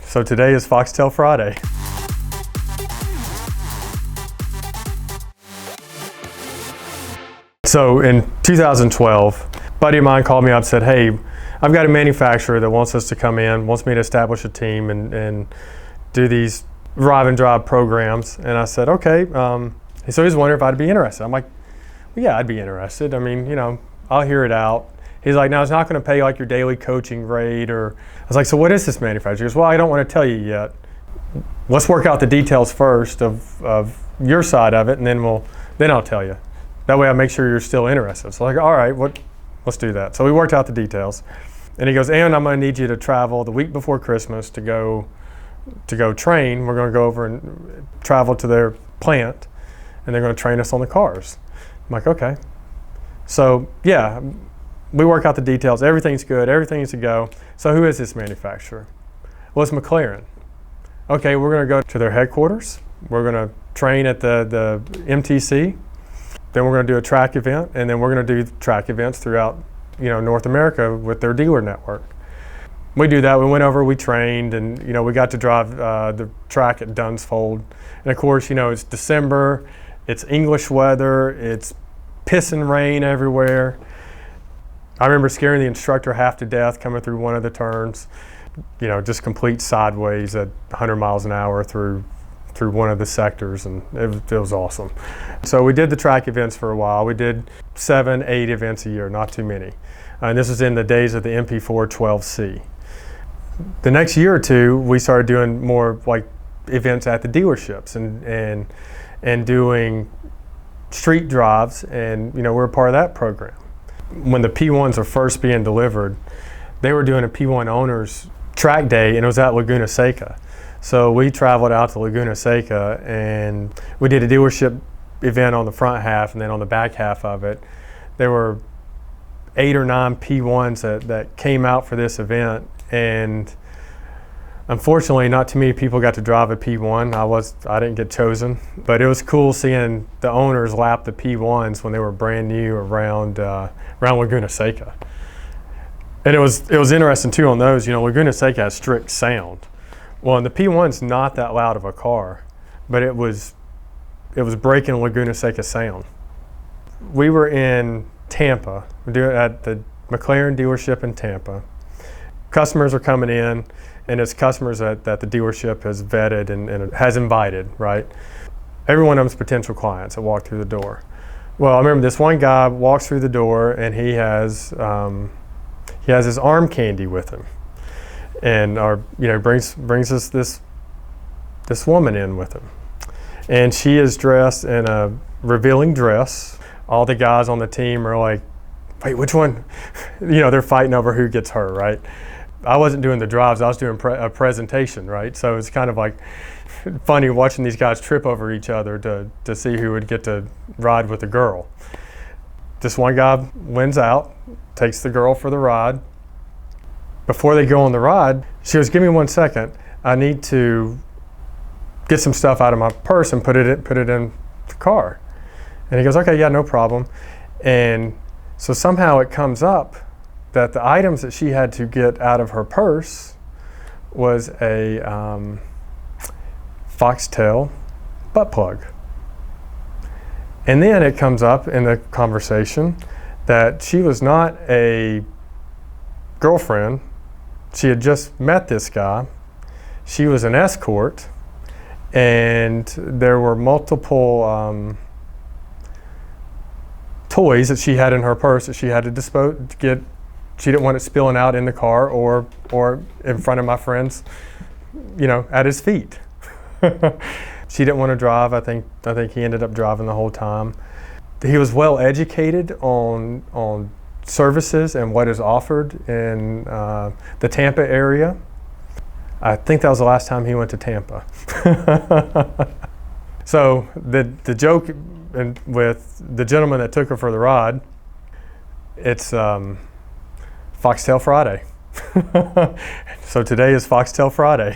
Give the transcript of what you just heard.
So today is Foxtail Friday. So in 2012, a buddy of mine called me up and said, hey, I've got a manufacturer that wants us to come in, wants me to establish a team and do these drive and drive programs. And I said, okay. So he's wondering if I'd be interested. I'm like, well, yeah, I'd be interested. I mean, I'll hear it out. He's like, no, it's not going to pay like your daily coaching rate. Or I was like, so what is this manufacturer? He goes, well, I don't want to tell you yet. Let's work out the details first of your side of it, and then I'll tell you. That way I make sure you're still interested. So like, all right, let's do that. So we worked out the details. And he goes, and I'm going to need you to travel the week before Christmas to go train. We're going to go over and travel to their plant, and they're going to train us on the cars. I'm like, okay. So yeah, we work out the details. Everything's good. Everything's to go. So who is this manufacturer? Well, it's McLaren. Okay, we're going to go to their headquarters. We're going to train at the MTC. Then we're going to do a track event, and then we're going to do track events throughout, North America with their dealer network. We do that. We went over, we trained, and we got to drive the track at Dunsfold. And of course, it's December, it's English weather, it's pissing rain everywhere. I remember scaring the instructor half to death coming through one of the turns, just complete sideways at 100 miles an hour through one of the sectors, and it was awesome. So we did the track events for a while. We did 7, 8 events a year, not too many. And this was in the days of the MP4 12C. The next year or two, we started doing more like events at the dealerships and doing street drives, and we're a part of that program. When the P1s are first being delivered, they were doing a P1 owners track day, and it was at Laguna Seca. So we traveled out to Laguna Seca, and we did a dealership event on the front half, and then on the back half of it, there were 8 or 9 P1s that came out for this event, and unfortunately not too many people got to drive a P1. I didn't get chosen, but it was cool seeing the owners lap the P1s when they were brand new around Laguna Seca. And it was interesting too on those, Laguna Seca has strict sound. Well, and the P1's not that loud of a car, but it was breaking Laguna Seca sound. We were in Tampa, at the McLaren dealership in Tampa. Customers are coming in, and it's customers that the dealership has vetted and has invited, right? Every one of them's potential clients that walk through the door. Well, I remember this one guy walks through the door, and he has his arm candy with him. And brings us this woman in with him, and she is dressed in a revealing dress. All the guys on the team are like, wait, which one? They're fighting over who gets her, right? I wasn't doing the drives, I was doing a presentation, right? So it's kind of like funny watching these guys trip over each other to see who would get to ride with the girl. This one guy wins out, takes the girl for the ride. Before they go on the ride, she goes, give me 1 second. I need to get some stuff out of my purse and put it in the car. And he goes, okay, yeah, no problem. And so somehow it comes up that the items that she had to get out of her purse was a Foxtail butt plug. And then it comes up in the conversation that she was not a girlfriend. She had just met this guy. She was an escort, and there were multiple toys that she had in her purse that she had to get. She didn't want it spilling out in the car or in front of my friends, at his feet. She didn't want to drive. I think he ended up driving the whole time. He was well educated on services and what is offered in the Tampa area. I think that was the last time he went to Tampa. So the joke with the gentleman that took her for the ride, it's Foxtail Friday. So today is Foxtail Friday.